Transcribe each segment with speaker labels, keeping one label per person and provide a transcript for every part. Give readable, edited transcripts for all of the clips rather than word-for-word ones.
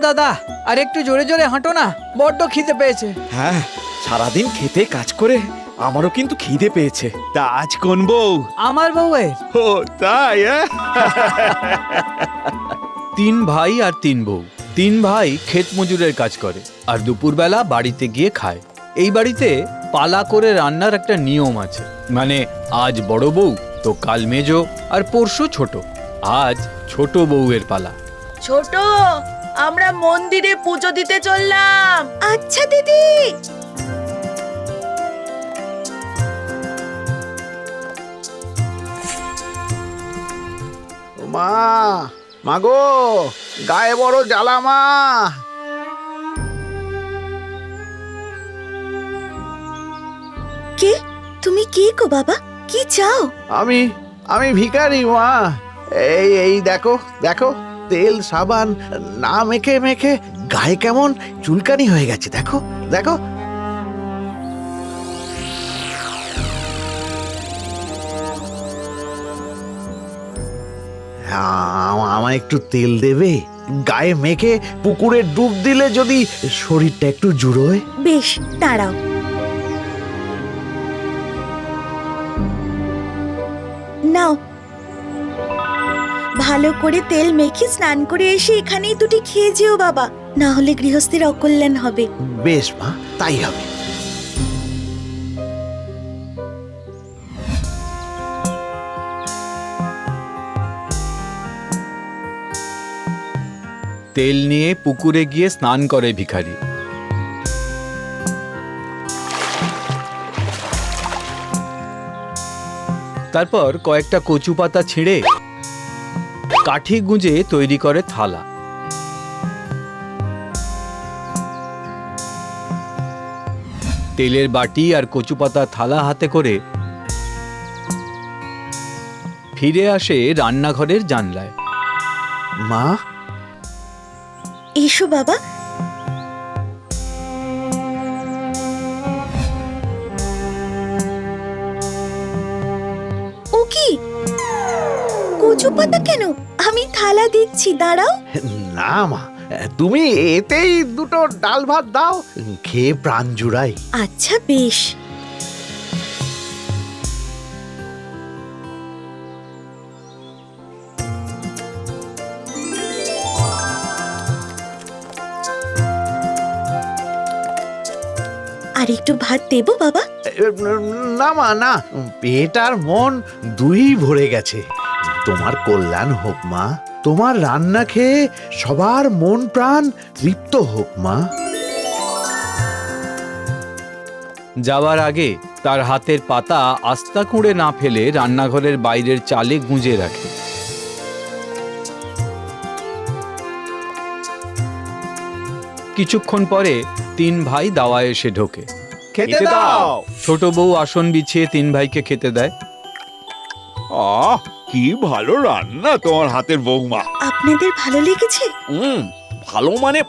Speaker 1: দাদা, আর একটু জোরে জোরে হাঁটো না, বড্ড খিদে পেয়েছে।
Speaker 2: হ্যাঁ, সারাদিন খেতে কাজ করে আমারও কিন্তু খিদে পেয়েছে। তা আজ কোন বউ?
Speaker 1: আমার বউয়ের।
Speaker 2: ও তাই?
Speaker 3: তিন ভাই আর তিন বউ। তিন ভাই ক্ষেত মজুরের কাজ করে আর দুপুরবেলা বাড়িতে গিয়ে খায়। এই বাড়িতে পালা করে রান্নার একটা নিয়ম আছে, মানে আজ বড় বউ তো কাল মেজো আর পরশু ছোট। আজ ছোট বউয়ের পালা।
Speaker 4: ছোট, আমরা মন্দিরে পুজো দিতে চললাম। আচ্ছা দিদি।
Speaker 5: মা, মাগো, গায়ে বড় জ্বালা মা।
Speaker 4: কে তুমি? কে গো বাবা? কি চাও?
Speaker 5: আমি ভিখারি মা। এই দেখো দেখো, তেল সাবান না মেখে মেখে গায়ে কেমন চুলকানি হয়ে গেছে, দেখো দেখো। আমায় একটু তেল দেবে? গায়ে মেখে পুকুরে ডুব দিলে যদি শরীরটা একটু জুড়োয়।
Speaker 4: বেশ, দাঁড়াও। নাও, ভালো করে তেল মেখে স্নান করে এসে এখানেই দুটি খেয়ে যেও বাবা, না হলে গৃহস্থের অকল্যাণ হবে।
Speaker 5: বেশ মা, তাই হবে।
Speaker 3: তেল নিয়ে পুকুরে গিয়ে স্নান করে ভিখারি। তারপর কয়েকটা কচু পাতা ছিঁড়ে কাঠি গুঁজে তৈরি করে থালা। তেলের বাটি আর কচু পাতা থালা হাতে করে ফিরে আসে রান্নাঘরের জানলায়।
Speaker 5: মা,
Speaker 4: এসো বাবা। ও কি, কচু পাতা কেন? আমি থালা দিচ্ছি, দাঁড়াও।
Speaker 5: না মা, তুমি এতেই দুটো ডাল ভাত দাও, খেয়ে প্রাণ জুড়াই।
Speaker 4: আচ্ছা বেশ। আর একটু ভাত দেবো বাবা?
Speaker 5: না মা, না, পেট আর মন দুই ভরে গেছে। তোমার কল্যাণ হোক মা, তোমার রান্না খেয়ে সবার মন প্রাণ তৃপ্ত হোক মা।
Speaker 3: যাওয়ার আগে তার হাতের পাতা আস্তা কুঁড়ে না ফেলে রান্নাঘরের বাইরের চালে গুঁজে রাখে। কিছুক্ষণ পরে তিন ভাই দাওয়ায় এসে ঢোকে।
Speaker 2: খেতে দাও।
Speaker 3: ছোট বউ আসন বিছিয়ে তিন ভাইকে খেতে দেয়।
Speaker 2: আহ, কি ভালো রান্না তোমার হাতের বৌমা।
Speaker 4: আপনাদের ভালো লেগেছে?
Speaker 2: ভালো মানে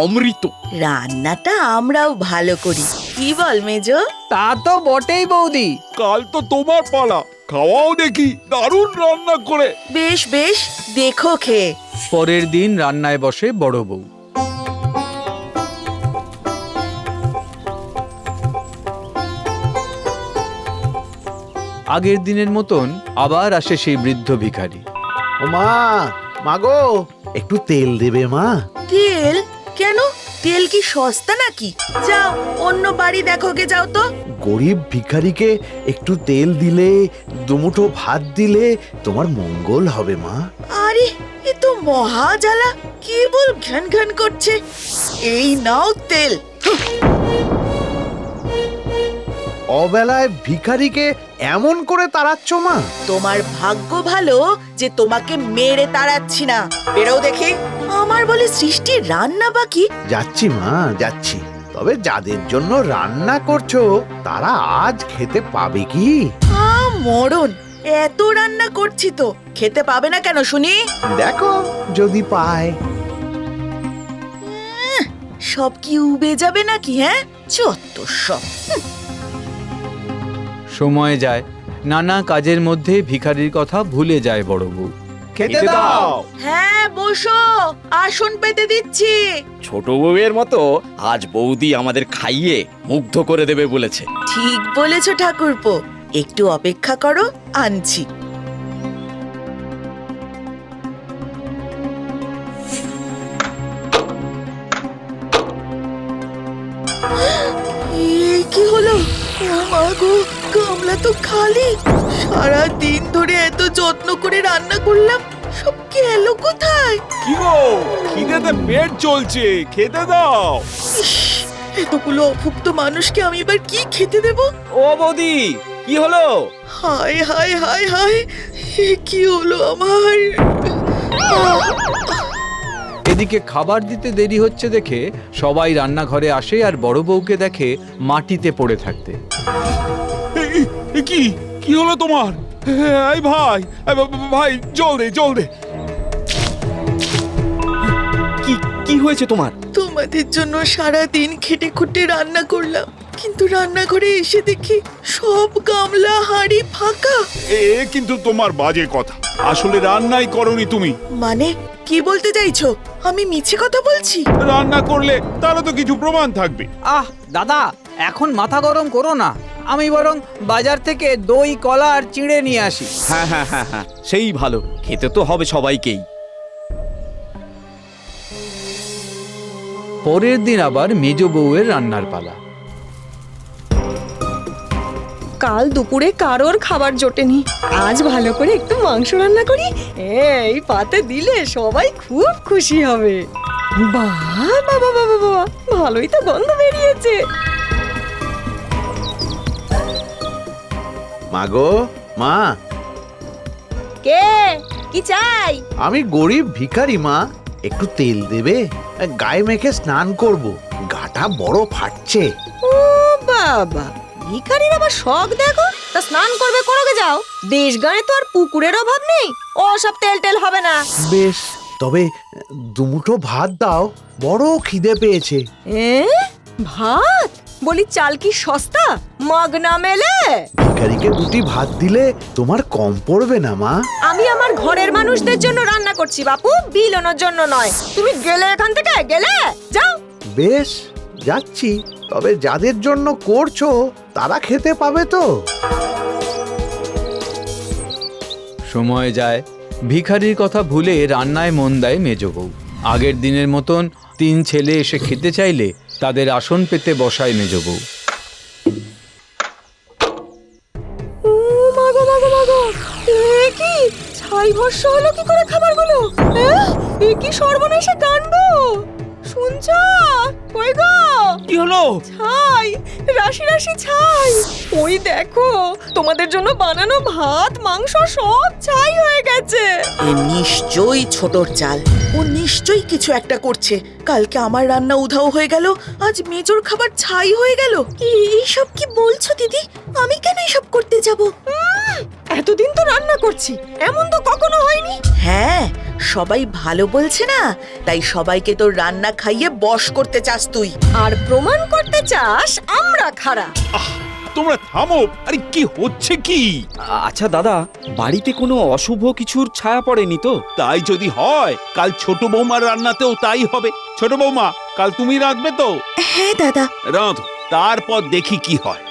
Speaker 2: অমৃত।
Speaker 4: রান্নাটা আমরাও ভালো করি, কি বল মেজো?
Speaker 1: তা তো বটেই বৌদি।
Speaker 2: কাল তো তোমার পালা, খাওয়াও দেখি দারুণ রান্না করে।
Speaker 4: বেশ বেশ, দেখো খেয়ে।
Speaker 3: পরের দিন রান্নায় বসে বড় বউ। আগের দিনের মতন আবার আসে সেই বৃদ্ধ ভিখারি।
Speaker 5: ও মা, মাগো, একটু তেল দেবে মা?
Speaker 4: তেল কেন? তেল কি সস্তা নাকি? যাও অন্য বাড়ি দেখো গে, যাও তো।
Speaker 5: গরিব ভিখারিকে একটু তেল দিলে, দুমুঠো ভাত দিলে তোমার মঙ্গল হবে মা।
Speaker 4: আরে এ তো মহা জ্বালা, কেবল ঘ্যান ঘ্যান করছে। এই নাও তেল।
Speaker 5: অবেলায় ভিখারিকে এমন করে তাড়াচ্ছ মা?
Speaker 4: তোমার ভাগ্য ভালো যে তোমাকে মেরে তাড়াচ্ছি না। বেরো দেখি। আমার বলে সৃষ্টি রান্না বাকি।
Speaker 5: যাচ্ছি মা, যাচ্ছি। তবে যাদের জন্য রান্না করছো তারা আজ খেতে পাবে কি?
Speaker 4: মরণ, এত রান্না করছি তো খেতে পাবে না কেন শুনি?
Speaker 5: দেখো যদি পায়।
Speaker 4: সব কি উবে যাবে নাকি? হ্যাঁ, যত সব।
Speaker 3: সময় যায়, নানা কাজের মধ্যে ভিখারির কথা ভুলে যায় বড় বউ।
Speaker 1: খেতে দাও।
Speaker 4: হ্যাঁ বসো, আসন পেতে দিচ্ছি।
Speaker 2: ছোট বউয়ের মতো আজ বৌদি আমাদের খাইয়ে মুগ্ধ করে দেবে বলেছে।
Speaker 4: ঠিক বলেছো ঠাকুরপো, একটু অপেক্ষা করো, আনছি। কি হলো? ও মা গো, গামলা তো খালি। সারা দিন ধরে এত যত্ন করে রান্না করলাম, সব গেল কোথায়?
Speaker 6: কি গো, খিদেতে পেট চলছে, খেতে দাও।
Speaker 4: ইস, এতগুলো অভুক্ত মানুষকে আমি এবার কি খেতে দেব?
Speaker 2: ও বৌদি, কি হলো?
Speaker 4: হায় হায় হায় হায়, এ কি হলো আমার?
Speaker 3: এদিকে খাবার দিতে দেরি হচ্ছে দেখে সবাই রান্নাঘরে আসে আর বড় বউকে দেখে মাটিতে পড়ে থাকতে।
Speaker 6: কি কি হলো তোমার? এই ভাই, ভাই জল দে, জল দে।
Speaker 2: কি কি হয়েছে তোমার?
Speaker 4: তোমাদের জন্য সারা দিন খেটে খুঁটে রান্না করলাম, কিন্তু রান্নাঘরে এসে দেখি সব গামলা হাঁড়ি ফাঁকা।
Speaker 6: এ কিন্তু তোমার বাজে কথা, আসলে রান্নাই করনি তুমি।
Speaker 4: মানে কি বলতে চাইছো? আমি মিছে কথা বলছি?
Speaker 6: রান্না করলে তাহলে তো কিছু প্রমাণ থাকবে।
Speaker 1: আহ দাদা, এখন মাথা গরম করো না। আমি বরং বাজার থেকে দই, কলা আর চিড়ে নিয়ে আসি।
Speaker 2: হ্যাঁ হ্যাঁ হ্যাঁ হ্যাঁ, সেই ভালো, খেতে তো হবে সবাইকেই।
Speaker 3: পরের দিন আবার মেজ বউয়ের রান্নার পালা।
Speaker 7: কাল দুপুরে কারোর খাবার জোটেনি, আজ ভালো করে একটু মাংস রান্না করি, এই পাতে দিলে সবাই খুব খুশি হবে। বাহ বাবা বাবা বাবা, ভালোই তো গন্ধ বেরিয়েছে।
Speaker 5: মা গো, মা,
Speaker 7: কে? কি চাই?
Speaker 5: আমি গরিব ভিখারি মা, একটু তেল দেবে? গায়ে মেখে স্নান করব, গাটা বড় ফাটছে।
Speaker 7: ও বাবা, ভিখারির আবার শখ দেখো। তা স্নান করবে, করোগে যাও। দেশ গায়ে তো আর পুকুরের অভাব নেই, ও সব তেল টেল হবে না।
Speaker 5: বেশ, তবে দুমুঠো ভাত দাও, বড় খিদে পেয়েছে।
Speaker 7: ভাত? বলি চাল কি সস্তা, মগ না মেলে?
Speaker 5: ভিখারিকে দুটি ভাত দিলে তোমার কম পড়বে না মা?
Speaker 7: আমি আমার ঘরের মানুষদের জন্য রান্না করছি বাপু, বিলনোর জন্য নয়। তুমি গেলে এখান থেকে, গেলে যাও।
Speaker 5: বেশ, যাচ্ছি, তবে যাদের জন্য করছো তারা খেতে পাবে তো?
Speaker 3: সময় যায়, ভিখারির কথা ভুলে রান্নায় মন দেয় মেজ বউ। আগের দিনের মতন 3 ছেলে এসে খেতে চাইলে তাদের আসন পেতে বসায় মেজ বউ।
Speaker 7: ও মাগো মাগো মাগো, এ কি ছাই ভস্য হলো কি করে খাবারগুলো? এ কি সর্বনাশা কাণ্ড! শুনছো? কই গো?
Speaker 2: কি হলো?
Speaker 7: ছাই, রাশি রাশি ছাই। ওই দেখো, তোমাদের জন্য বানানো ভাত, মাংস সব ছাই হয়ে গেছে।
Speaker 4: এ নিশ্চয়ই ছোটর চাল। ও নিশ্চয়ই কিছু একটা করছে। কালকে আমার রান্না উধাও হয়ে গেল, আজ মেজর খাবার ছাই হয়ে গেল। এইসব কি বলছো দিদি? আমি কেন এসব করতে যাব?
Speaker 7: এতদিন তো রান্না করছি, এমন তো কখনো হয়নি।
Speaker 4: হ্যাঁ, সবাই ভালো বলছে না, তাই সবাইকে তোর রান্না খাইয়ে বশ করতে চাস তুই।
Speaker 7: আর প্রমাণ করতে চাস আমরা খারাপ।
Speaker 6: তোমরা থামো, আরে কি হচ্ছে কি?
Speaker 2: আচ্ছা দাদা, বাড়িতে কোনো অশুভ কিছুর ছায়া পড়েনি তো?
Speaker 6: তাই যদি হয়, কাল ছোট বৌমার রান্নাতেও তাই হবে। ছোট বৌমা, কাল তুমি রাঁধবে তো?
Speaker 4: হ্যাঁ দাদা।
Speaker 6: রাঁধো, তারপর দেখি কি হয়।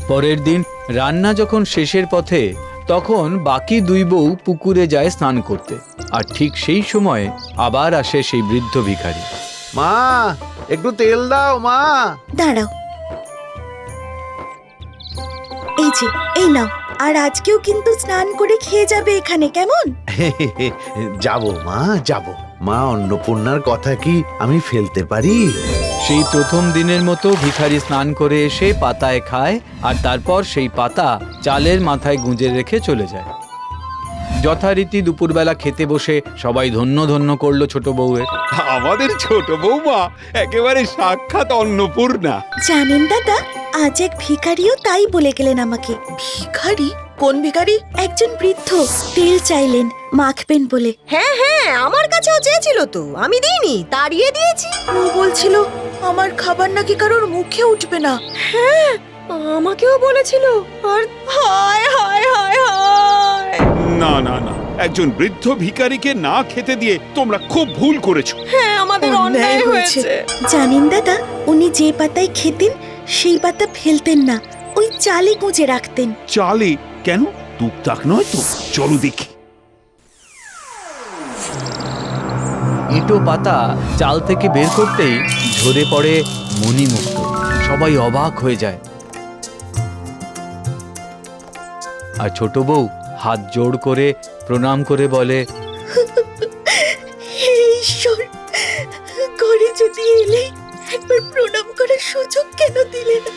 Speaker 3: পরের দিন রান্না যখন শেষের পথে, তখন বাকি 2 বউ পুকুরে যায় স্নান করতে। আর ঠিক সেই সময় আবার আসে সেই বৃদ্ধ ভিখারি।
Speaker 5: মা, একটু তেল দাও মা।
Speaker 8: দাঁড়াও, এই যে, এই নাও। আর আজকেও কিন্তু স্নান করে খেয়ে যাবে এখানে, কেমন?
Speaker 5: যাব মা, যাব। মা, অন্নপূর্ণার কথা কি আমি ফেলতে পারি?
Speaker 3: সেই প্রথম দিনের মতো ভিখারি স্নান করে এসে পাতায় খায়, আর তারপর সেই পাতা চালের মাথায় গুঁজে রেখে চলে যায়। যথারীতি দুপুরবেলা খেতে বসে সবাই ধন্য ধন্য করলো ছোট বউয়ের।
Speaker 6: আমাদের ছোট বৌমা একেবারে সাক্ষাৎ অন্নপূর্ণা।
Speaker 8: জানেন দাদা, আজ এক ভিখারিও তাই বলে গেলেন আমাকে।
Speaker 4: ভিখারি? কোন ভিখারি?
Speaker 8: একজন বৃদ্ধ তেল চাইলেন, মাখবেন বলে।
Speaker 7: হ্যাঁ হ্যাঁ, আমার কাছেও চেয়েছিল তো, আমি দিইনি, তাড়িয়ে দিয়েছি।
Speaker 4: ও বলছিল আমার খাবার নাকি কারোর মুখে উঠবে না।
Speaker 7: হ্যাঁ, আমাকেও বলেছিল। আর হায় হায় হায় হায়,
Speaker 6: না না না, একজন বৃদ্ধ ভিখারিকে না খেতে দিয়ে তোমরা খুব ভুল করেছো।
Speaker 7: হ্যাঁ আমাদের অন্যায় হয়েছে।
Speaker 8: জানেন দাদা, উনি যে পাতায় খেতেন সেই পাতা ফেলতেন না, ওই চালে গুঁজে রাখতেন।
Speaker 6: চালে? কেন? টুকটাক নয় তো, চলো দেখি।
Speaker 3: এঁটো পাতা চাল থেকে বের করতেই ঝরে পড়ে মণিমুক্ত। সবাই অবাক হয়ে যায়। আর ছোট বউ হাত জোড় করে প্রণাম করে বলে,
Speaker 8: হে ঈশ্বর, ঘরে যদি এলেই একবার প্রণাম করার সুযোগ কেন দিলে না?